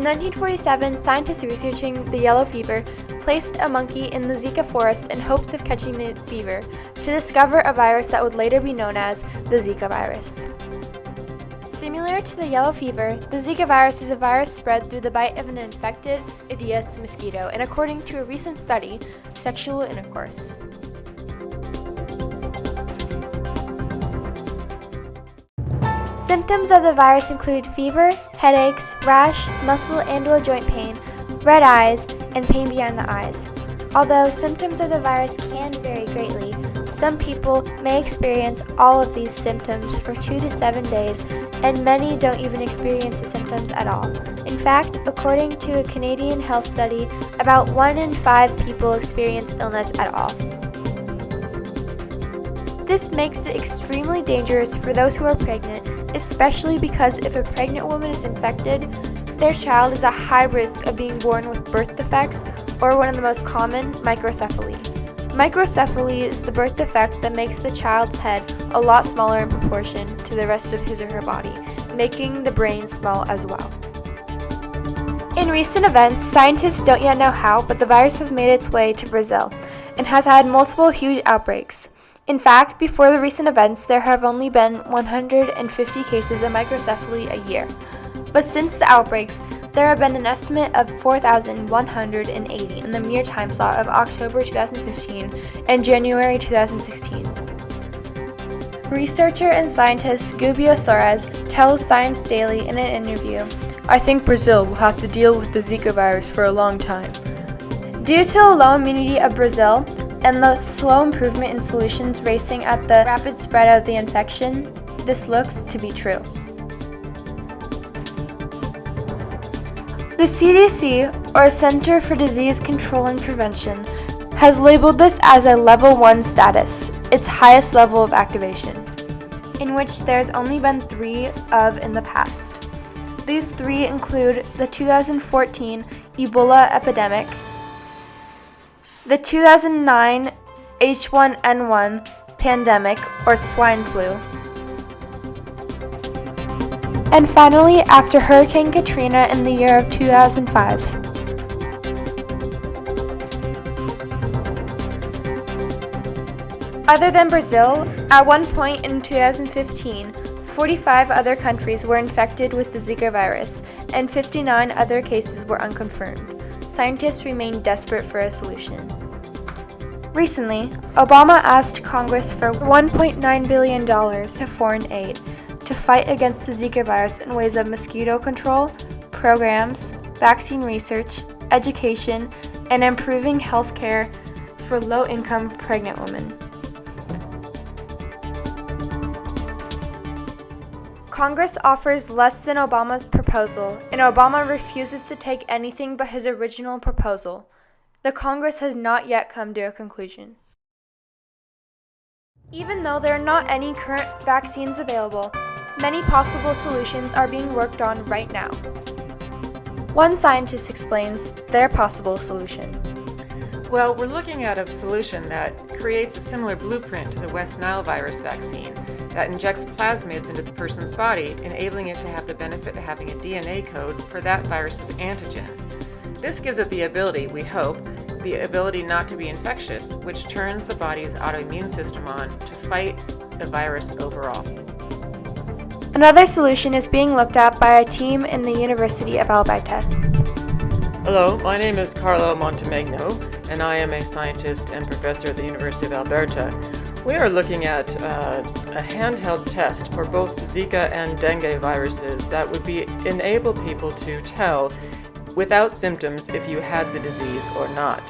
In 1947, scientists researching the yellow fever placed a monkey in the Zika forest in hopes of catching the fever to discover a virus that would later be known as the Zika virus. Similar to the yellow fever, the Zika virus is a virus spread through the bite of an infected Aedes mosquito and, according to a recent study, sexual intercourse. Symptoms of the virus include fever, headaches, rash, muscle and/or joint pain, red eyes, and pain behind the eyes. Although symptoms of the virus can vary greatly, some people may experience all of these symptoms for 2 to 7 days, and many don't even experience the symptoms at all. In fact, according to a Canadian health study, about 1 in 5 people experience illness at all. This makes it extremely dangerous for those who are pregnant, especially because if a pregnant woman is infected, their child is at high risk of being born with birth defects or one of the most common, microcephaly. Microcephaly is the birth defect that makes the child's head a lot smaller in proportion to the rest of his or her body, making the brain small as well. In recent events, scientists don't yet know how, but the virus has made its way to Brazil and has had multiple huge outbreaks. In fact, before the recent events, there have only been 150 cases of microcephaly a year. But since the outbreaks, there have been an estimate of 4,180 in the mere time slot of October 2015 and January 2016. Researcher and scientist Gubio Soares tells Science Daily in an interview, "I think Brazil will have to deal with the Zika virus for a long time." Due to the low immunity of Brazil and the slow improvement in solutions racing at the rapid spread of the infection, this looks to be true. The CDC, or Center for Disease Control and Prevention, has labeled this as a Level 1 status, its highest level of activation, in which there's only been 3 of in the past. These 3 include the 2014 Ebola epidemic, the 2009 H1N1 pandemic or swine flu, and finally after Hurricane Katrina in the year of 2005. Other than Brazil, at one point in 2015, 45 other countries were infected with the Zika virus, and 59 other cases were unconfirmed. Scientists remain desperate for a solution. Recently, Obama asked Congress for $1.9 billion to foreign aid to fight against the Zika virus in ways of mosquito control, programs, vaccine research, education, and improving health care for low-income pregnant women. Congress offers less than Obama's proposal, and Obama refuses to take anything but his original proposal. The Congress has not yet come to a conclusion. Even though there are not any current vaccines available, many possible solutions are being worked on right now. One scientist explains their possible solution. Well, we're looking at a solution that creates a similar blueprint to the West Nile virus vaccine that injects plasmids into the person's body, enabling it to have the benefit of having a DNA code for that virus's antigen. This gives it the ability, we hope, the ability not to be infectious, which turns the body's autoimmune system on to fight the virus overall. Another solution is being looked at by a team in the University of Alberta. Hello, my name is Carlo Montemagno, and I am a scientist and professor at the University of Alberta. We are looking at a handheld test for both Zika and dengue viruses that would enable people to tell without symptoms if you had the disease or not.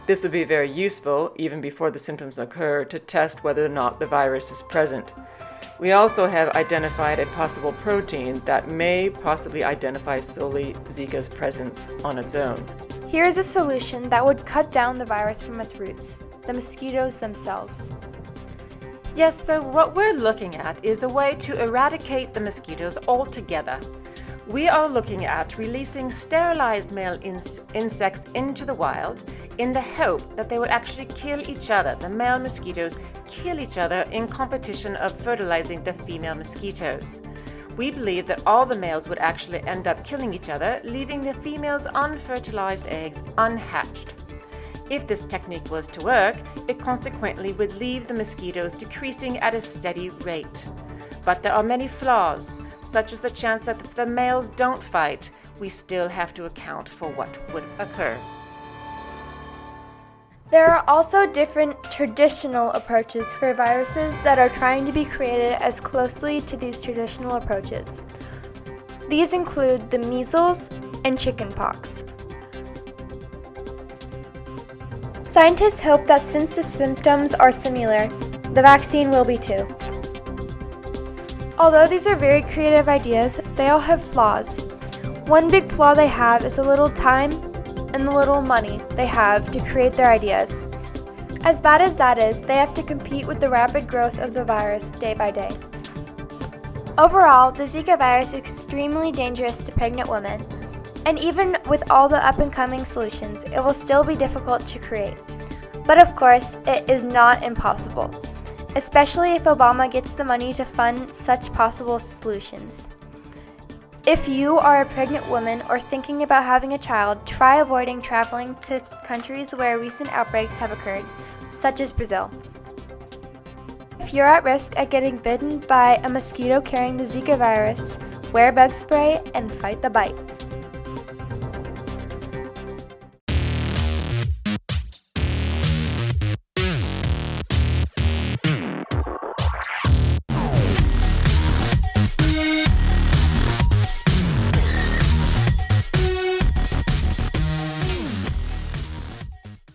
This would be very useful, even before the symptoms occur, to test whether or not the virus is present. We also have identified a possible protein that may possibly identify solely Zika's presence on its own. Here is a solution that would cut down the virus from its roots, the mosquitoes themselves. Yes, so what we're looking at is a way to eradicate the mosquitoes altogether. We are looking at releasing sterilized male insects into the wild in the hope that they would actually kill each other. The male mosquitoes kill each other in competition of fertilizing the female mosquitoes. We believe that all the males would actually end up killing each other, leaving the females' unfertilized eggs unhatched. If this technique was to work, it consequently would leave the mosquitoes decreasing at a steady rate. But there are many flaws, such as the chance that if the males don't fight, we still have to account for what would occur. There are also different traditional approaches for viruses that are trying to be created as closely to these traditional approaches. These include the measles and chickenpox. Scientists hope that since the symptoms are similar, the vaccine will be too. Although these are very creative ideas, they all have flaws. One big flaw they have is the little time and the little money they have to create their ideas. As bad as that is, they have to compete with the rapid growth of the virus day by day. Overall, the Zika virus is extremely dangerous to pregnant women, and even with all the up-and-coming solutions, it will still be difficult to create. But of course, it is not impossible, especially if Obama gets the money to fund such possible solutions. If you are a pregnant woman or thinking about having a child, try avoiding traveling to countries where recent outbreaks have occurred, such as Brazil. If you're at risk at getting bitten by a mosquito carrying the Zika virus, wear bug spray and fight the bite.